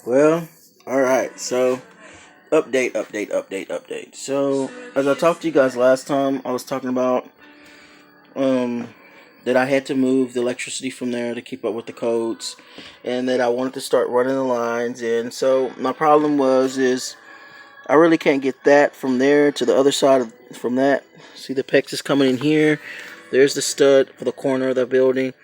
Well, all right. So, update. So, as I talked to you guys last time, I was talking about um that I had to move the electricity from there to keep up with the codes, and that I wanted to start running the lines. And so, my problem is I really can't get that from there to the other side from that. See, the PEX is coming in here. There's the stud for the corner of the building.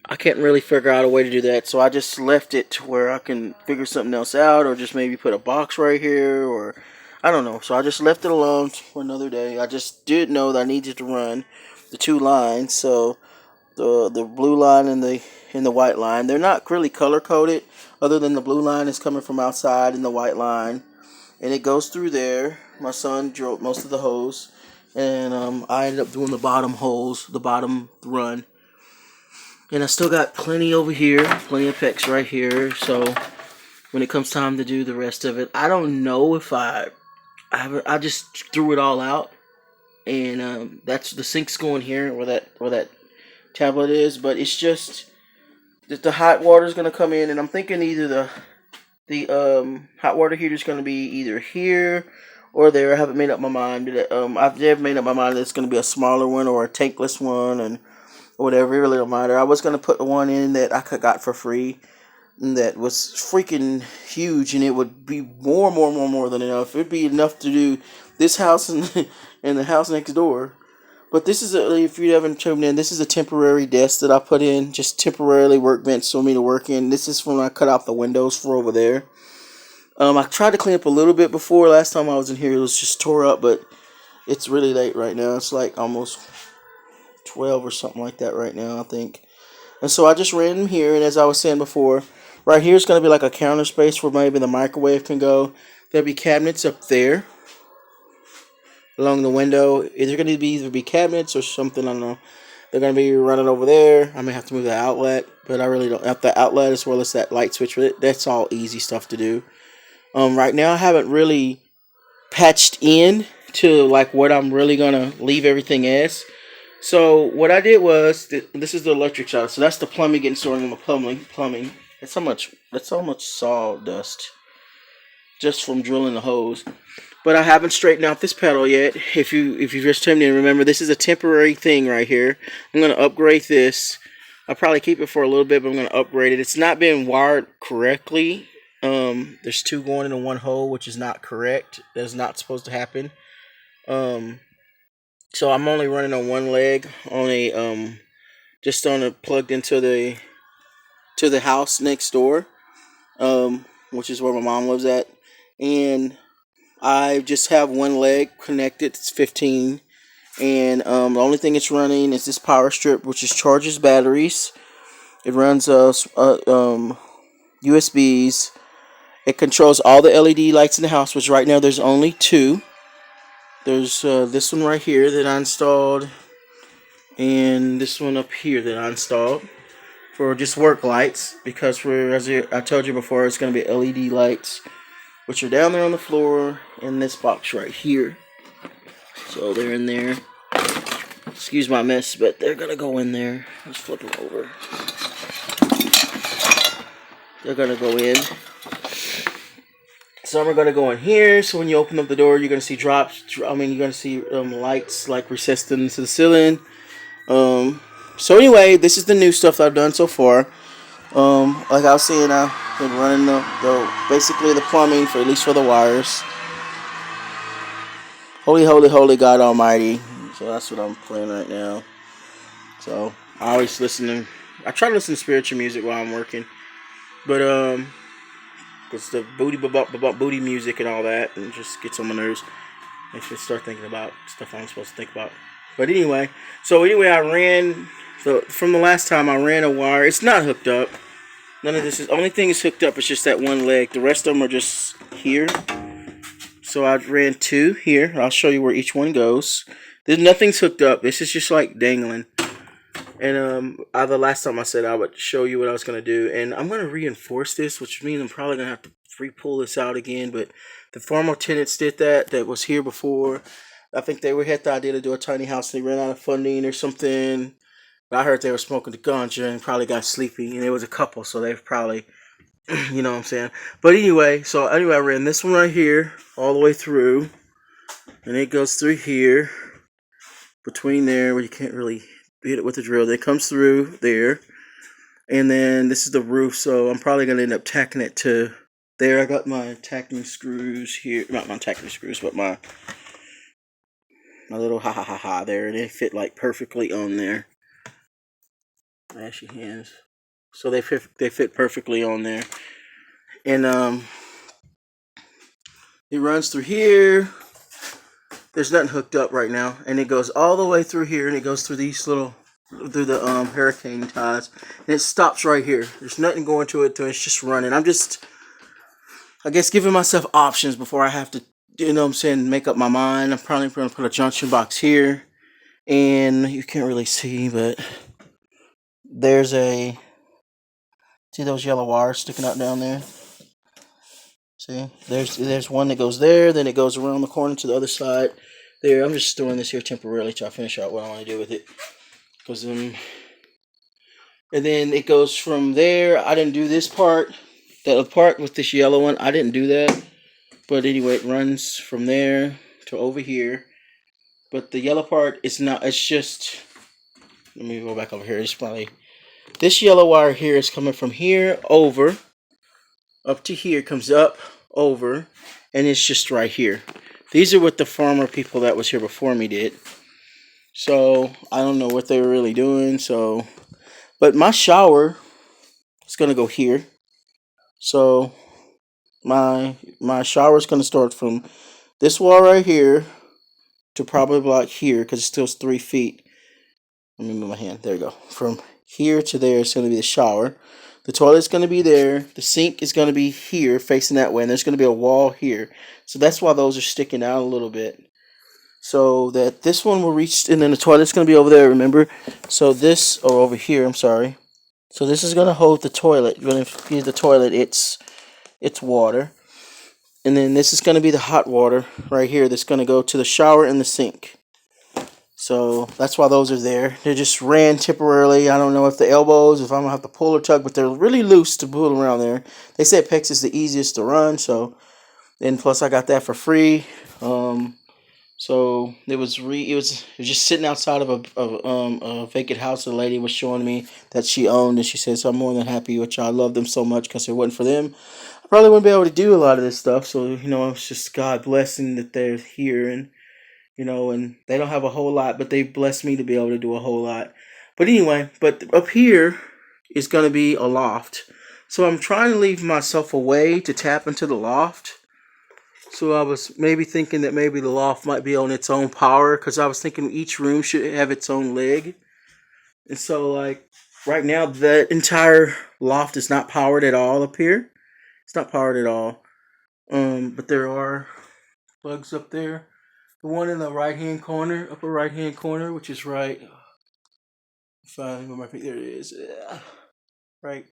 I can't really figure out a way to do that, so I just left it to where I can figure something else out, or just maybe put a box right here, or I don't know. So I just left it alone for another day. I just did know that I needed to run the two lines, so the blue line and the white line. They're not really color coded, other than the blue line is coming from outside and the white line, and it goes through there. My son drove most of the hose, and I ended up doing the bottom holes, the bottom run. And I still got plenty over here, plenty of pecs right here. So when it comes time to do the rest of it, I don't know if I just threw it all out, and that's the sink's going here where that tablet is. But it's just that the hot water's gonna come in, and I'm thinking either the hot water heater is gonna be either here or there. I haven't made up my mind. I've never made up my mind that it's gonna be a smaller one or a tankless one, and whatever. It really don't matter. I was gonna put the one in that I could got for free that was freaking huge, and it would be more than enough. It'd be enough to do this house and and the house next door. But this is if you haven't tuned in, this is a temporary desk that I put in, just temporarily workbench for me to work in. This is when I cut out the windows for over there. I tried to clean up a little bit before. Last time I was in here, it was just tore up, but it's really late right now. It's like almost 12 or something like that right now, I think. And so I just ran them here, and as I was saying before, right here is going to be like a counter space where maybe the microwave can go. There'll be cabinets up there along the window. Either going to be either be cabinets or something. I don't know. They're going to be running over there. I may have to move the outlet, but I really don't have the outlet as well as that light switch. That's all easy stuff to do. Right now I haven't really patched in to like what I'm really gonna leave everything as. So what I did was this is the electric side. So that's the plumbing getting started on the plumbing. That's so much sawdust just from drilling the hose. But I haven't straightened out this pedal yet. If you just tuned in, remember this is a temporary thing right here. I'm gonna upgrade this. I'll probably keep it for a little bit, but I'm gonna upgrade it. It's not been wired correctly. There's two going into one hole, which is not correct. That's not supposed to happen. Um, so I'm only running on one leg on a just on a plugged into the house next door, which is where my mom lives at, and I just have one leg connected. It's 15, and the only thing it's running is this power strip, which is charges batteries. It runs USBs. It controls all the LED lights in the house, which right now there's only two. There's this one right here that I installed, and this one up here that I installed for just work lights, because I told you before, it's going to be LED lights, which are down there on the floor in this box right here. So they're in there. Excuse my mess, but they're going to go in there. Let's flip them over. They're going to go in. Some are going to go in here, so when you open up the door, you're going to see drops. You're going to see lights like recessed into the ceiling. So anyway, this is the new stuff that I've done so far. Like I was saying, I've been running basically the plumbing for at least for the wires. Holy, holy, holy God Almighty. So that's what I'm playing right now. So I try to listen to spiritual music while I'm working, but it's the booty music and all that, and just gets on my nerves. Makes me start thinking about stuff I'm supposed to think about. But anyway, I ran. So from the last time I ran a wire, it's not hooked up. None of this is. Only thing is hooked up is just that one leg. The rest of them are just here. So I ran two here. I'll show you where each one goes. There's nothing's hooked up. This is just like dangling. And the last time I said I would show you what I was gonna do, and I'm gonna reinforce this, which means I'm probably gonna have to re-pull this out again. But the former tenants did that was here before. I think they had the idea to do a tiny house, and they ran out of funding or something. But I heard they were smoking the ganja and probably got sleepy, and it was a couple, so they've probably You know what I'm saying? But anyway, I ran this one right here all the way through, and it goes through here, between there where you can't really hit it with the drill. Then it comes through there, and then this is the roof. So I'm probably gonna end up tacking it to there. I got my tacking screws here, not my tacking screws, but my little ha there, and they fit like perfectly on there. Ashy hands. So they fit perfectly on there, and it runs through here. There's nothing hooked up right now, and it goes all the way through here, and it goes through these little through the hurricane ties, and it stops right here. There's nothing going to it, it's just running. I'm just, I guess, giving myself options before I have to, you know what I'm saying, make up my mind. I'm probably going to put a junction box here, and you can't really see, but there's a, see those yellow wires sticking out down there? See, there's one that goes there, then it goes around the corner to the other side. There, I'm just storing this here temporarily till I finish out what I want to do with it. Because and then it goes from there. I didn't do this part. The part with this yellow one, I didn't do that. But anyway, it runs from there to over here. But the yellow part is not, it's just, let me go back over here. It's probably, this yellow wire here is coming from here over, up to here, comes up, over, and it's just right here. These are what the farmer people that was here before me did. So I don't know what they were really doing. So, but my shower is gonna go here. So my shower is gonna start from this wall right here to probably about here because it's still 3 feet. Let me move my hand. There you go. From here to there is gonna be the shower. The toilet's going to be there. The sink is going to be here, facing that way. And there's going to be a wall here. So that's why those are sticking out a little bit. So that this one will reach, and then the toilet's going to be over there, remember? So this, or over here, I'm sorry. So this is going to hold the toilet. You're going to give the toilet its water. And then this is going to be the hot water right here that's going to go to the shower and the sink. So that's why those are there. They just ran temporarily. I don't know if the elbows, if I'm going to have to pull or tug, but they're really loose to pull around there. They said PEX is the easiest to run, so then plus I got that for free. So it was just sitting outside of a vacant house. The lady was showing me that she owned, and she said, so I'm more than happy, which I love them so much because if it wasn't for them, I probably wouldn't be able to do a lot of this stuff. So, you know, it's just God blessing that they're here, and you know, and they don't have a whole lot, but they blessed me to be able to do a whole lot. But anyway, but up here is going to be a loft. So I'm trying to leave myself a way to tap into the loft. So I was maybe thinking that maybe the loft might be on its own power, because I was thinking each room should have its own leg. And so, like, right now, the entire loft is not powered at all up here. It's not powered at all. But there are plugs up there. The one in the right hand corner, upper right hand corner, which is right. Fine, where my feet, there it is. Right,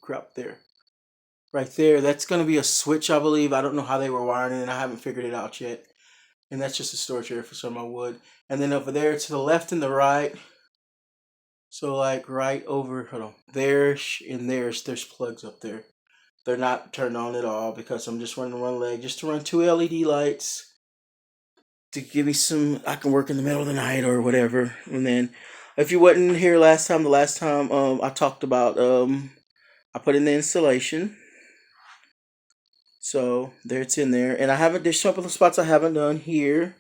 crap there. Right there, that's going to be a switch, I believe. I don't know how they were wiring it, and I haven't figured it out yet. And that's just a storage area for some of my wood. And then over there to the left and the right. So, like, right over, hold on. There and there's plugs up there. They're not turned on at all because I'm just running one leg just to run 2 LED lights to give me some, I can work in the middle of the night or whatever. And then if you wasn't here the last time I talked about I put in the installation. So there it's in there. And there's a couple of spots I haven't done here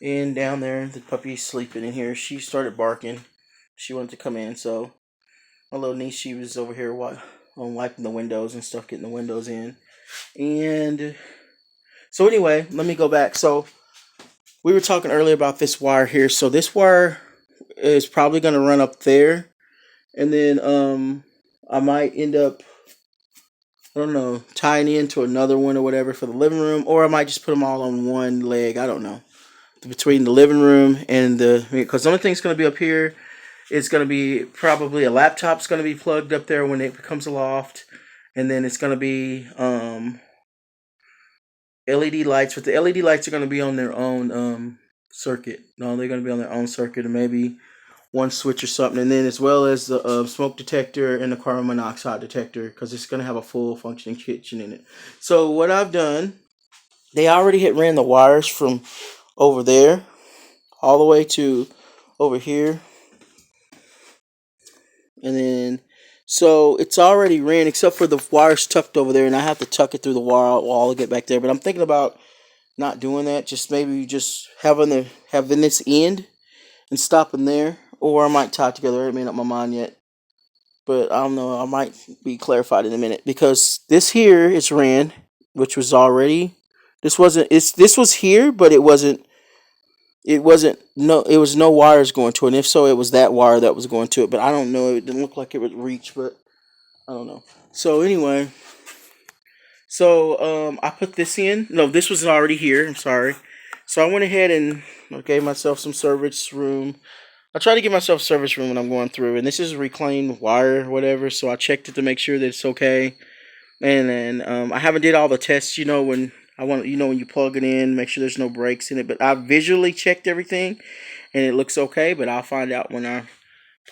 and down there. The puppy's sleeping in here. She started barking. She wanted to come in, so my little niece, she was over here wiping the windows and stuff, getting the windows in. And so anyway, let me go back. So we were talking earlier about this wire here. So this wire is probably going to run up there. And then I might end up, I don't know, tying into another one or whatever for the living room. Or I might just put them all on one leg. I don't know. Between the living room and because the only thing that's going to be up here is going to be probably a laptop's going to be plugged up there when it becomes a loft. And then it's going to be LED lights, but the LED lights are going to be on their own circuit. No, they're going to be on their own circuit, and maybe one switch or something, and then as well as the smoke detector and the carbon monoxide detector, because it's going to have a full functioning kitchen in it. So what I've done, they already had ran the wires from over there all the way to over here, and then so it's already ran except for the wires tucked over there, and I have to tuck it through the wall to get back there. But I'm thinking about not doing that. Just maybe just having this end and stopping there, or I might tie it together. I haven't made up my mind yet, but I don't know. I might be clarified in a minute because this here is ran, which was already. This wasn't. This was here, but it wasn't. It wasn't. No, it was no wires going to it. And if so, it was that wire that was going to it. But I don't know. It didn't look like it would reach, but I don't know. So anyway, I put this in. No, this was already here. I'm sorry. So I went ahead and gave myself some service room. I try to give myself service room when I'm going through, and this is reclaimed wire or whatever. So I checked it to make sure that it's okay. And then I haven't did all the tests. When I want, when you plug it in, make sure there's no breaks in it. But I visually checked everything, and it looks okay. But I'll find out when I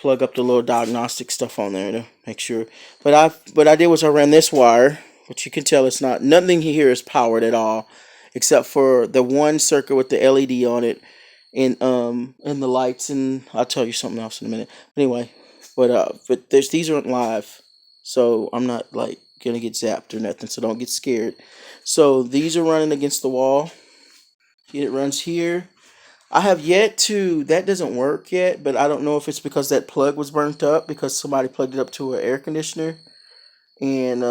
plug up the little diagnostic stuff on there to make sure. But what I did was I ran this wire, which you can tell it's not nothing here is powered at all, except for the one circuit with the LED on it, and the lights, and I'll tell you something else in a minute. Anyway, but these aren't live, so I'm not like gonna get zapped or nothing. So don't get scared. So these are running against the wall. It runs here. I have yet to. That doesn't work yet, but I don't know if it's because that plug was burnt up because somebody plugged it up to an air conditioner, and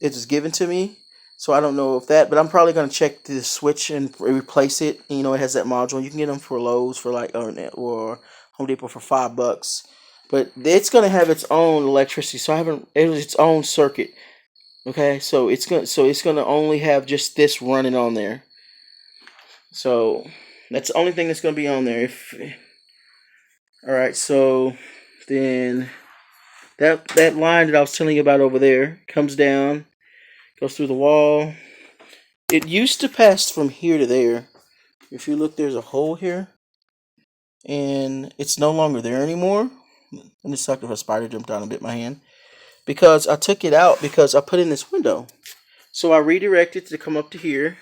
it was given to me. So I don't know if that, but I'm probably gonna check the switch and replace it. It has that module. You can get them for Lowe's for like or Home Depot for $5, but it's gonna have its own electricity. So I haven't. It was its own circuit. Okay, so it's gonna only have just this running on there. So that's the only thing that's gonna be on there. All right, so then that line that I was telling you about over there comes down, goes through the wall. It used to pass from here to there. If you look, there's a hole here, and it's no longer there anymore. And it sucked if a spider jumped down and bit my hand because I took it out because I put in this window. So I redirected to come up to here,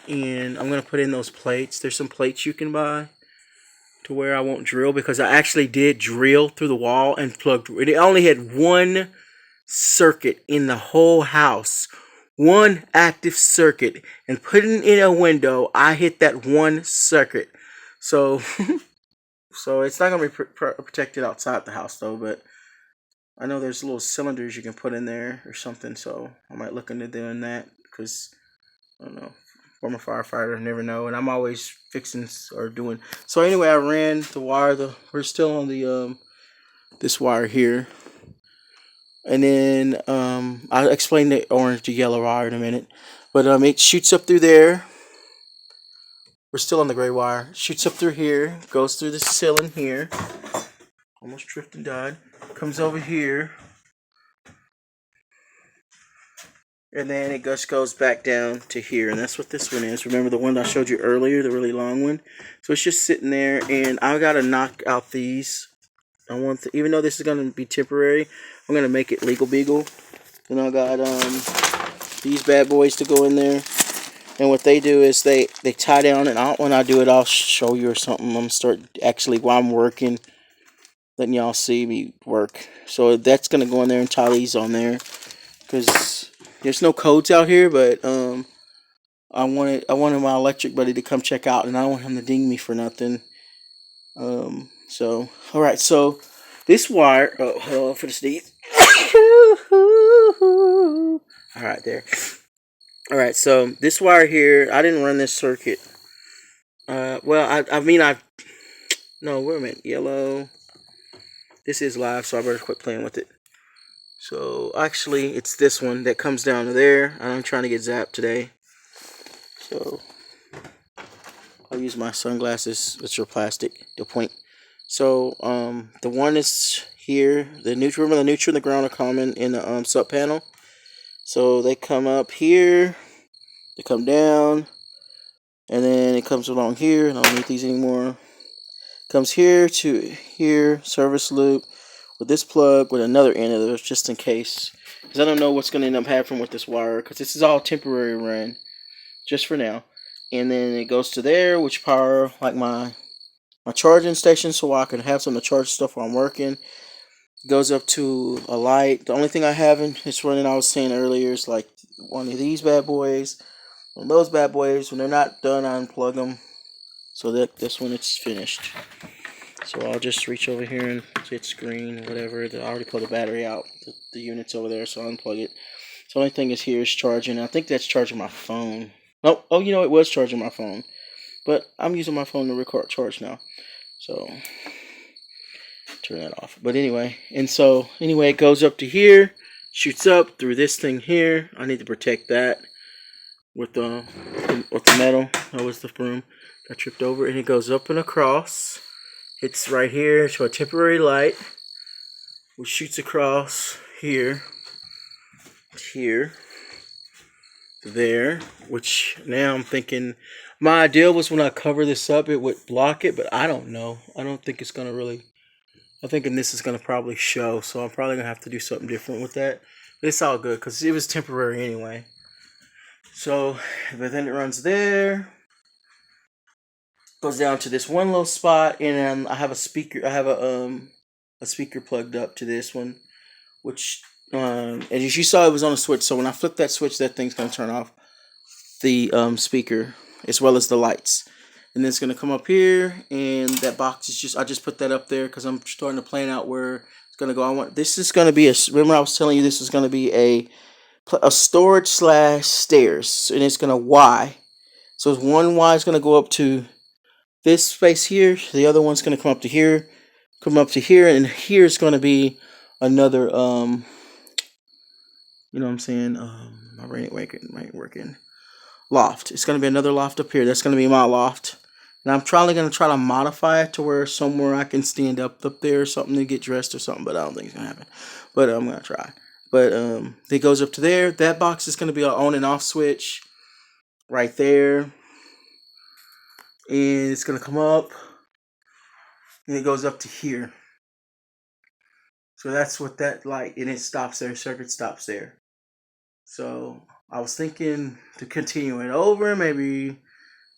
and I'm gonna put in those plates. There's some plates you can buy to where I won't drill because I actually did drill through the wall and plugged. It only had one circuit in the whole house, one active circuit, and putting in a window, I hit that one circuit. So, so it's not gonna be protected outside the house though. But I know there's little cylinders you can put in there or something. So I might look into doing that because I don't know. Former firefighter, never know, and I'm always fixing or doing. So anyway, I ran the wire. We're still on the this wire here, and then I'll explain the orange to yellow wire in a minute. But it shoots up through there. We're still on the gray wire. Shoots up through here, goes through the ceiling here. Almost tripped and died. Comes over here. And then it just goes back down to here. And that's what this one is. Remember the one I showed you earlier, the really long one? So it's just sitting there. And I got to knock out these. Even though this is going to be temporary, I'm going to make it legal beagle. And I got these bad boys to go in there. And what they do is they tie down. And when I do it, I'll show you or something. I'm going to start actually while I'm working, letting y'all see me work. So that's going to go in there and tie these on there. Because there's no codes out here, but I wanted my electric buddy to come check out, and I don't want him to ding me for nothing. So all right, so this wire. Oh, for the sneeze. All right, there. All right, so this wire here, I didn't run this circuit. Well, I mean, no, wait a minute, yellow. This is live, so I better quit playing with it. So actually, it's this one that comes down to there. I'm trying to get zapped today, so I'll use my sunglasses, which are plastic, to point. So the one is here. The neutral, remember the neutral and the ground are common in the sub panel. So they come up here, they come down, and then it comes along here. And I don't need these anymore comes here to here, service loop, with this plug with another end of it, just in case. Because I don't know what's going to end up happening with this wire, because this is all temporary run, just for now. And then it goes to there, which power like my charging station, so I can have some to charge stuff while I'm working. It goes up to a light. The only thing I haven't is running, I was saying earlier, is like one of these bad boys. And those bad boys, when they're not done, I unplug them. So that this one, it's finished. So I'll just reach over here and hit screen, whatever. I already pulled the battery out. The unit's over there, so I'll unplug it. So the only thing is here is charging. I think that's charging my phone. Oh, you know, it was charging my phone. But I'm using my phone to record charge now. So turn that off. But anyway, it goes up to here, shoots up through this thing here. I need to protect that with the metal. That was the broom. I tripped over, and it goes up and across. It's right here to a temporary light, which shoots across here, there, which now I'm thinking, my idea was when I cover this up, it would block it, but I don't know. I don't think it's going to really, I'm thinking this is going to probably show, so I'm probably going to have to do something different with that. But it's all good, because it was temporary anyway. So, but then it runs there. Goes down to this one little spot, and I have a speaker. I have a speaker plugged up to this one, which as you saw, it was on a switch. So when I flip that switch, that thing's gonna turn off the speaker as well as the lights, and then it's gonna come up here, and that box is I just put that up there because I'm starting to plan out where it's gonna go. This is gonna be remember I was telling you this is gonna be a storage / stairs, and it's gonna Y. So one Y is gonna go up to this space here, the other one's going to come up to here, and here is going to be another, you know what I'm saying, my brain ain't working, loft. It's going to be another loft up here. That's going to be my loft, and I'm probably going to try to modify it to where somewhere I can stand up there or something to get dressed or something, but I don't think it's going to happen, but I'm going to try. But it goes up to there. That box is going to be an on and off switch right there. And it's going to come up, and it goes up to here. So that's what that light, and it stops there, circuit stops there. So I was thinking to continue it over, maybe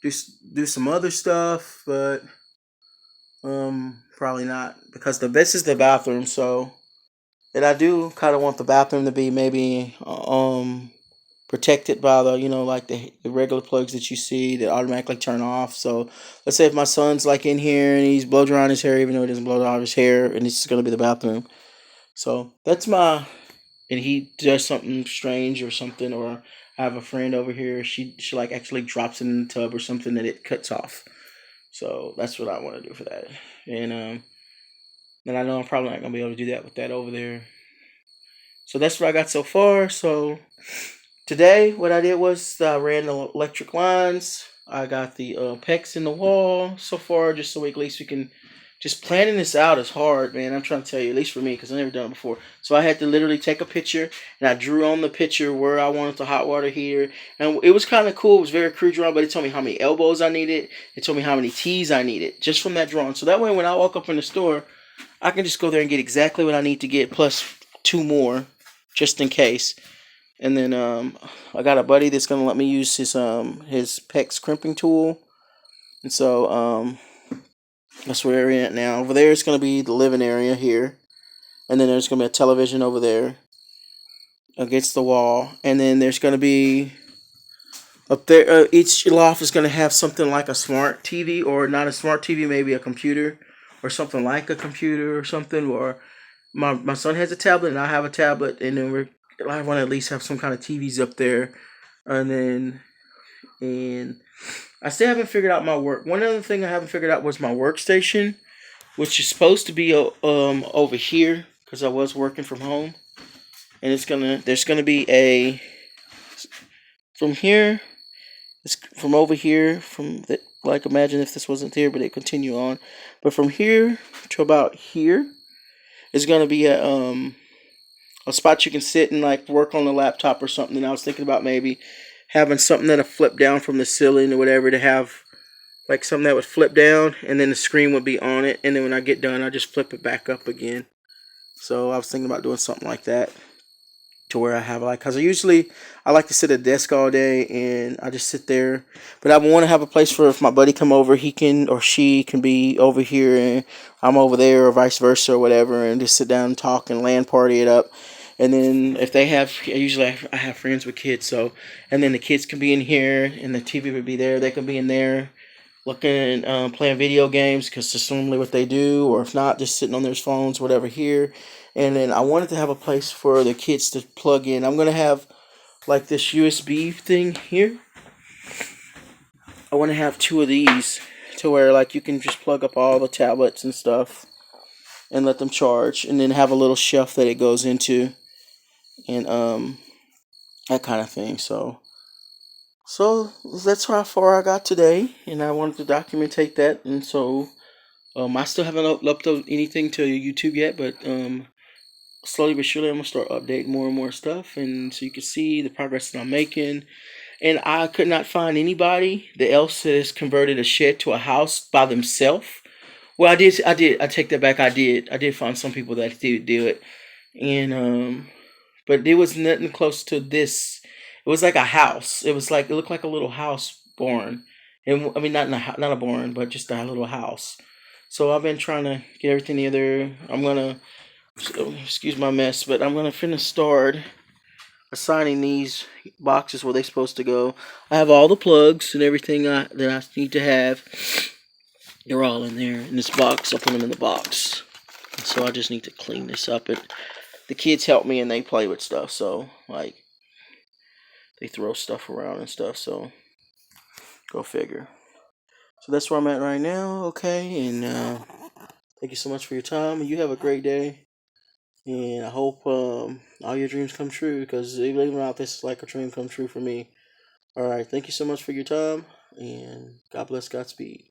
do some other stuff, but probably not, because this is the bathroom. So, and I do kind of want the bathroom to be maybe protected by the, like the regular plugs that you see that automatically turn off. So let's say if my son's like in here and he's blow drying his hair, even though he doesn't blow dry his hair, and this is going to be the bathroom. So that's and he does something strange or something, or I have a friend over here, she like actually drops it in the tub or something, that it cuts off. So that's what I want to do for that. And I know I'm probably not going to be able to do that with that over there. So that's what I got so far. So today, what I did was I ran the electric lines. I got the PEX in the wall so far, just so at least we can. Just planning this out is hard, man. I'm trying to tell you, at least for me, because I've never done it before. So I had to literally take a picture, and I drew on the picture where I wanted the hot water heater. And it was kind of cool. It was very crude drawing, but it told me how many elbows I needed. It told me how many T's I needed, just from that drawing. So that way, when I walk up in the store, I can just go there and get exactly what I need to get, plus 2 more, just in case. And then I got a buddy that's going to let me use his PEX crimping tool. And so that's where we're at now. Over there is going to be the living area here. And then there's going to be a television over there against the wall. And then there's going to be up there, each loft is going to have something like a smart TV, or not a smart TV, maybe a computer, or something like a computer or something. Or my son has a tablet and I have a tablet. And then I want to at least have some kind of TVs up there. And I still haven't figured out my work. One other thing I haven't figured out was my workstation, which is supposed to be over here, because I was working from home. And there's gonna be from here, from over here, imagine if this wasn't here, but it continue on. But from here to about here is gonna be a spot you can sit and like work on the laptop or something. And I was thinking about maybe having something that'll flip down from the ceiling or whatever, to have like something that would flip down, and then the screen would be on it, and then when I get done, I just flip it back up again. So I was thinking about doing something like that, to where I have like, cause I like to sit at a desk all day and I just sit there, but I want to have a place for if my buddy come over, he can or she can be over here and I'm over there, or vice versa or whatever, and just sit down and talk and LAN party it up. And then if they have, usually I have friends with kids, so, and then the kids can be in here and the TV would be there. They can be in there looking, playing video games, because that's normally what they do, or if not, just sitting on their phones, whatever, here. And then I wanted to have a place for the kids to plug in. I'm gonna have like this USB thing here. I want to have two of these, to where like you can just plug up all the tablets and stuff and let them charge, and then have a little shelf that it goes into, and that kind of thing. So that's how far I got today, and I wanted to documentate that. And so I still haven't uploaded anything to YouTube yet, but slowly but surely I'm gonna start updating more and more stuff, and so you can see the progress that I'm making. And I could not find anybody that else has converted a shed to a house by themselves. Well, I take that back. I did find some people that did do it, and but there was nothing close to this. It was like a house. It looked like a little house barn, and I mean not a barn, but just a little house. So I've been trying to get everything together. I'm gonna, excuse my mess, but I'm gonna finish start assigning these boxes where they're supposed to go. I have all the plugs and everything that I need to have. They're all in there in this box. I'll put them in the box. So I just need to clean this up. The kids help me and they play with stuff. So like they throw stuff around and stuff. So go figure. So that's where I'm at right now. Okay, and thank you so much for your time. You have a great day. And I hope all your dreams come true, because believe it or not, this is like a dream come true for me. All right, thank you so much for your time, and God bless, Godspeed.